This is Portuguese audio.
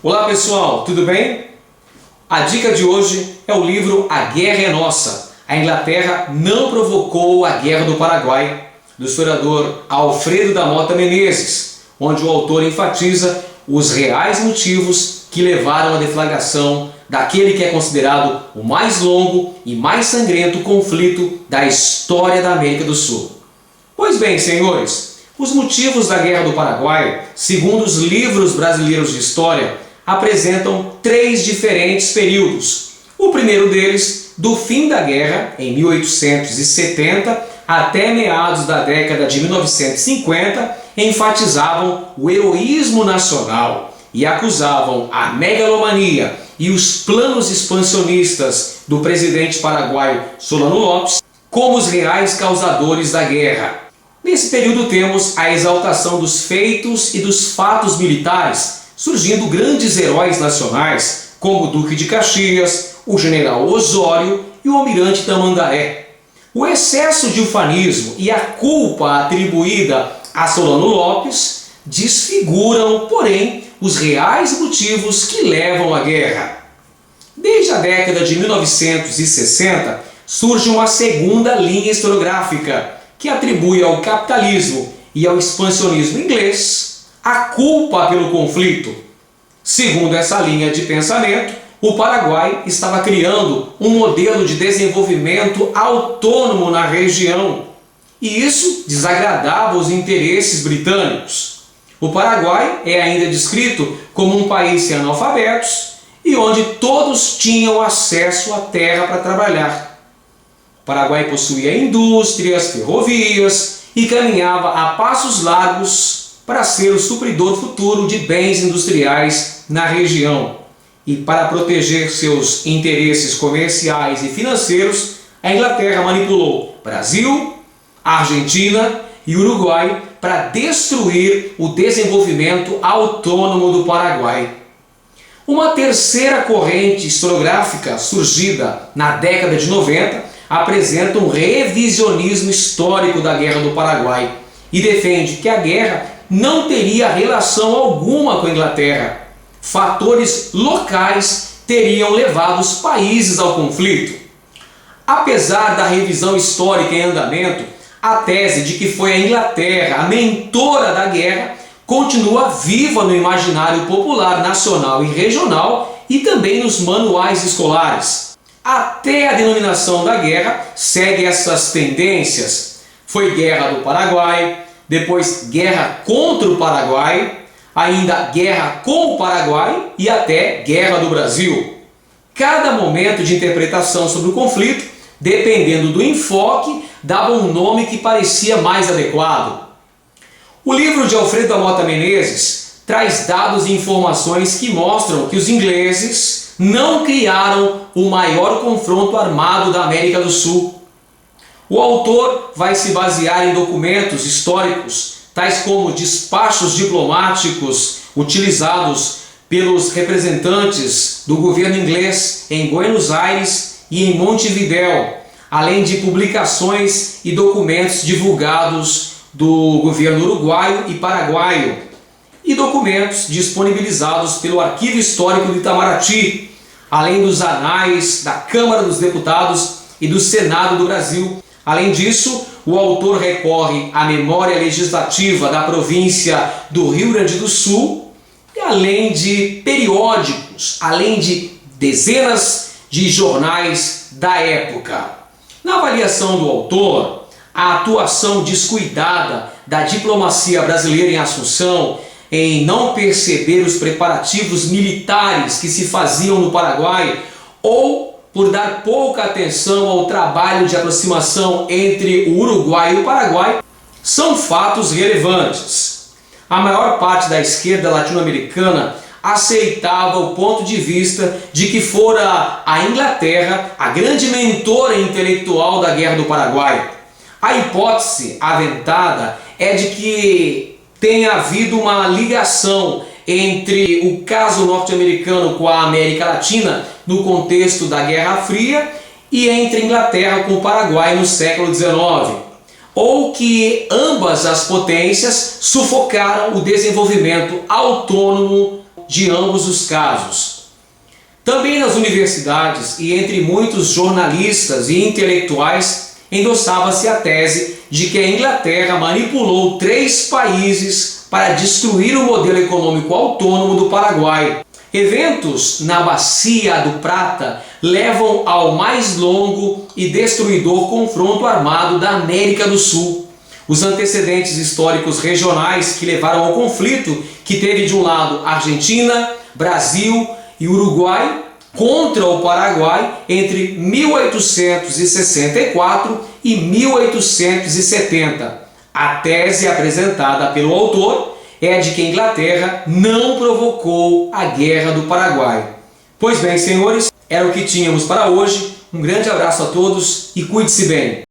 Olá pessoal, tudo bem? A dica de hoje é o livro A Guerra é Nossa. A Inglaterra não provocou a Guerra do Paraguai, do historiador Alfredo da Mota Menezes, onde o autor enfatiza os reais motivos que levaram à deflagração daquele que é considerado o mais longo e mais sangrento conflito da história da América do Sul. Pois bem, senhores, os motivos da Guerra do Paraguai, segundo os livros brasileiros de história, apresentam três diferentes períodos. O primeiro deles, do fim da guerra, em 1870, até meados da década de 1950, enfatizavam o heroísmo nacional e acusavam a megalomania e os planos expansionistas do presidente paraguaio Solano Lopes como os reais causadores da guerra. Nesse período temos a exaltação dos feitos e dos fatos militares, surgindo grandes heróis nacionais, como o Duque de Caxias, o General Osório e o Almirante Tamandaré. O excesso de ufanismo e a culpa atribuída a Solano Lopes desfiguram, porém, os reais motivos que levam à guerra. Desde a década de 1960, surge uma segunda linha historiográfica, que atribui ao capitalismo e ao expansionismo inglês a culpa pelo conflito. Segundo essa linha de pensamento, o Paraguai estava criando um modelo de desenvolvimento autônomo na região, e isso desagradava os interesses britânicos. O Paraguai é ainda descrito como um país sem analfabetos e onde todos tinham acesso à terra para trabalhar. O Paraguai possuía indústrias, ferrovias e caminhava a passos largos para ser o supridor futuro de bens industriais na região. E para proteger seus interesses comerciais e financeiros, a Inglaterra manipulou Brasil, Argentina e Uruguai para destruir o desenvolvimento autônomo do Paraguai. Uma terceira corrente historiográfica surgida na década de 90 apresenta um revisionismo histórico da Guerra do Paraguai e defende que a guerra não teria relação alguma com a Inglaterra. Fatores locais teriam levado os países ao conflito. Apesar da revisão histórica em andamento, a tese de que foi a Inglaterra a mentora da guerra continua viva no imaginário popular nacional e regional e também nos manuais escolares. Até a denominação da guerra segue essas tendências. Foi Guerra do Paraguai, depois Guerra contra o Paraguai, ainda Guerra com o Paraguai e até Guerra do Brasil. Cada momento de interpretação sobre o conflito, dependendo do enfoque, dava um nome que parecia mais adequado. O livro de Alfredo da Mota Menezes traz dados e informações que mostram que os ingleses não criaram o maior confronto armado da América do Sul. O autor vai se basear em documentos históricos, tais como despachos diplomáticos utilizados pelos representantes do governo inglês em Buenos Aires e em Montevidéu, além de publicações e documentos divulgados do governo uruguaio e paraguaio, e documentos disponibilizados pelo Arquivo Histórico de Itamaraty, além dos anais da Câmara dos Deputados e do Senado do Brasil. Além disso, o autor recorre à memória legislativa da província do Rio Grande do Sul, e além de periódicos, além de dezenas de jornais da época. Na avaliação do autor, a atuação descuidada da diplomacia brasileira em Assunção em não perceber os preparativos militares que se faziam no Paraguai, ou por dar pouca atenção ao trabalho de aproximação entre o Uruguai e o Paraguai, são fatos relevantes. A maior parte da esquerda latino-americana aceitava o ponto de vista de que fora a Inglaterra a grande mentora intelectual da Guerra do Paraguai. A hipótese aventada é de que tenha havido uma ligação entre o caso norte-americano com a América Latina no contexto da Guerra Fria e entre a Inglaterra com o Paraguai no século XIX, ou que ambas as potências sufocaram o desenvolvimento autônomo de ambos os casos. Também nas universidades e entre muitos jornalistas e intelectuais endossava-se a tese de que a Inglaterra manipulou 3 países para destruir o modelo econômico autônomo do Paraguai. Eventos na Bacia do Prata levam ao mais longo e destruidor confronto armado da América do Sul. Os antecedentes históricos regionais que levaram ao conflito, que teve de um lado Argentina, Brasil e Uruguai contra o Paraguai entre 1864 e 1870. A tese apresentada pelo autor é a de que a Inglaterra não provocou a Guerra do Paraguai. Pois bem, senhores, era o que tínhamos para hoje. Um grande abraço a todos e cuide-se bem.